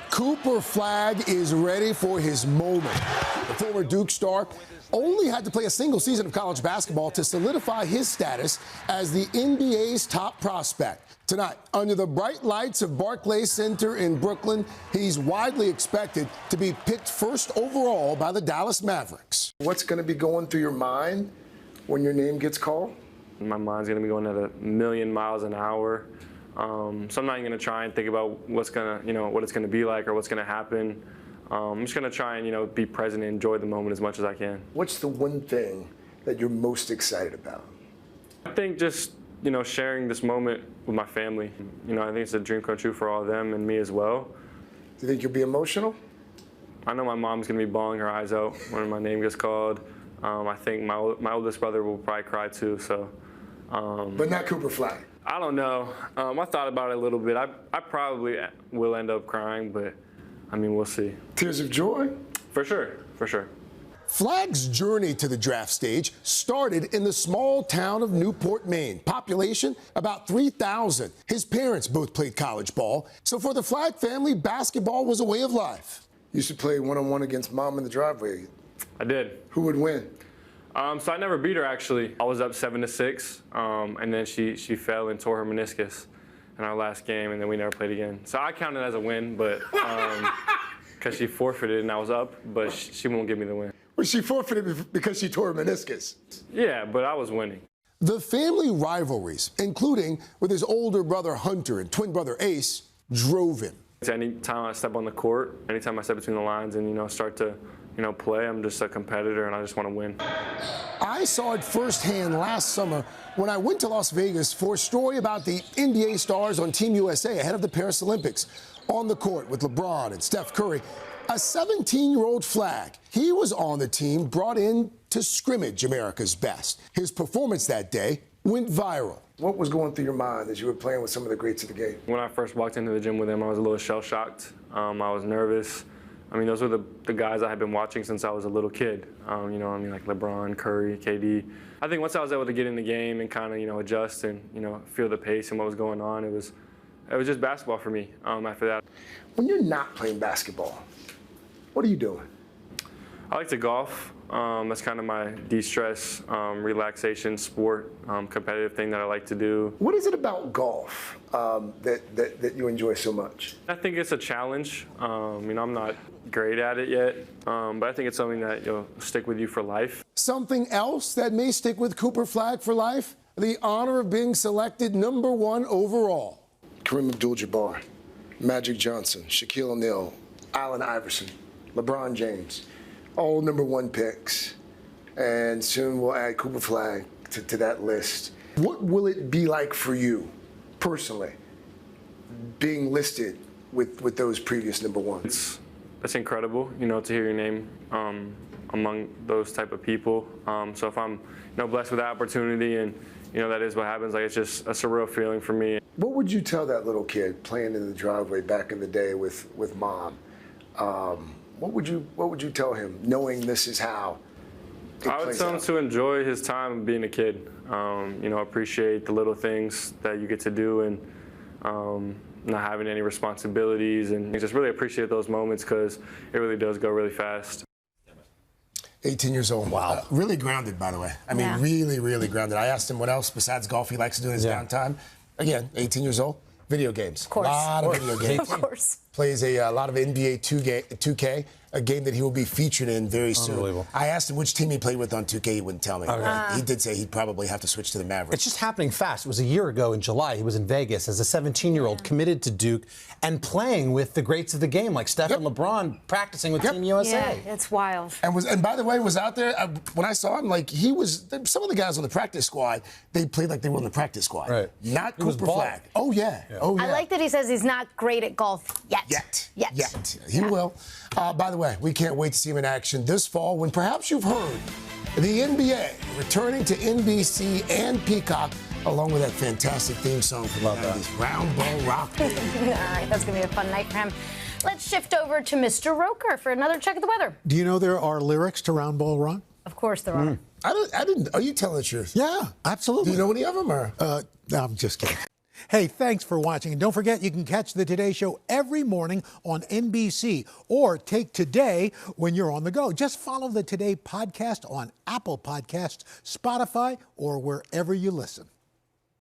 Cooper Flagg is ready for his moment. The former Duke star only had to play a single season of college basketball to solidify his status as the NBA's top prospect. Tonight, under the bright lights of Barclays Center in Brooklyn, he's widely expected to be picked first overall by the Dallas Mavericks. What's going to be going through your mind when your name gets called? My mind's going to be going at 1,000,000 miles an hour. So I'm not even going to try and think about what's going to, what it's going to be like or what's going to happen. I'm just going to try and, be present and enjoy the moment as much as I can. What's the one thing that you're most excited about? I think just, sharing this moment with my family. I think it's a dream come true for all of them and me as well. Do you think you'll be emotional? I know my mom's going to be bawling her eyes out when my name gets called. I think my oldest brother will probably cry too. So. But not Cooper Flagg. I don't know. I thought about it a little bit. I probably will end up crying, but we'll see. Tears of joy? For sure, for sure. Flagg's journey to the draft stage started in the small town of Newport, Maine. Population, about 3,000. His parents both played college ball, so for the Flagg family, basketball was a way of life. You used to play one-on-one against mom in the driveway. I did. Who would win? So I never beat her, actually. I was up 7-6, and then she fell and tore her meniscus in our last game, and then we never played again. So I count it as a win, but because she forfeited and I was up, but she won't give me the win. Well, she forfeited because she tore her meniscus. Yeah, but I was winning. The family rivalries, including with his older brother Hunter and twin brother Ace, drove him. Anytime I step on the court, anytime I step between the lines and, start to, play, I'm just a competitor and I just want to win. I saw it firsthand last summer when I went to Las Vegas for a story about the NBA stars on Team USA ahead of the Paris Olympics. On the court with LeBron and Steph Curry, a 17-year-old Flagg. He was on the team brought in to scrimmage America's best. His performance that day went viral. What was going through your mind as you were playing with some of the greats of the game? When I first walked into the gym with him, I was a little shell-shocked. I was nervous. Those were the guys I had been watching since I was a little kid. Like LeBron, Curry, KD. I think once I was able to get in the game and kind of, adjust and, feel the pace and what was going on, it was just basketball for me after that. When you're not playing basketball, what are you doing? I like to golf. That's kind of my de-stress, relaxation, sport, competitive thing that I like to do. What is it about golf that you enjoy so much? I think it's a challenge. I'm not great at it yet, but I think it's something that will stick with you for life. Something else that may stick with Cooper Flagg for life? The honor of being selected #1 overall. Kareem Abdul-Jabbar, Magic Johnson, Shaquille O'Neal, Allen Iverson, LeBron James, all #1 picks. And soon we'll add Cooper Flagg to that list. What will it be like for you, personally, being listed with those previous #1s? It's incredible, to hear your name among those type of people. So if I'm, blessed with that opportunity and, that is what happens, it's just a surreal feeling for me. What would you tell that little kid playing in the driveway back in the day with mom? What would you tell him, knowing this is how it I would plays tell him out? to enjoy his time being a kid. Appreciate the little things that you get to do and not having any responsibilities, and just really appreciate those moments because it really does go really fast. 18 years old. Wow. Really grounded, by the way. Really, really grounded. I asked him what else besides golf he likes to do in his downtime. Again, 18 years old. Video games. Of course. A lot of video games. Of course. Plays a lot of NBA 2K, a game that he will be featured in very soon. Unbelievable. I asked him which team he played with on 2K. He wouldn't tell me. Okay. He did say he'd probably have to switch to the Mavericks. It's just happening fast. It was a year ago in July. He was in Vegas as a 17-year-old, committed to Duke and playing with the greats of the game, like Steph and LeBron, practicing with Team USA. Yeah, it's wild. And by the way, was out there when I saw him. He was some of the guys on the practice squad. They played like they were on the practice squad. Right. Not He was Cooper balling. Flagg. Oh yeah. Oh yeah. I like that he says he's not great at golf yet. Yet. He will. By the way, we can't wait to see him in action this fall when perhaps you've heard the NBA returning to NBC and Peacock, along with that fantastic theme song from the 90s, Round Ball Rock. All right, that's going to be a fun night for him. Let's shift over to Mr. Roker for another check of the weather. Do you know there are lyrics to Round Ball Rock? Of course there are. I didn't. Are you telling the truth? Yeah, absolutely. Do you know any of them? Or? No, I'm just kidding. Hey, thanks for watching. And don't forget, you can catch the Today Show every morning on NBC or take Today when you're on the go. Just follow the Today podcast on Apple Podcasts, Spotify, or wherever you listen.